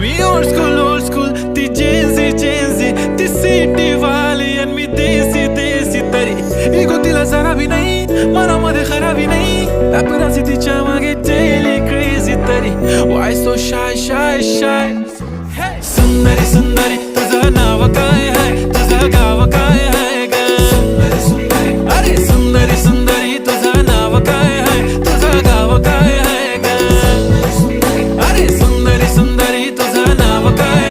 मी old school ती Gen Z ती city वाली आणि मी देसी तरी इगो तिला जरा भी नाही मनामध्ये खराबी नाही पॅपराझी तिच्या मागे डेली क्रेझी तरी वाय सो शाय सुंदरी तुझं नाव काय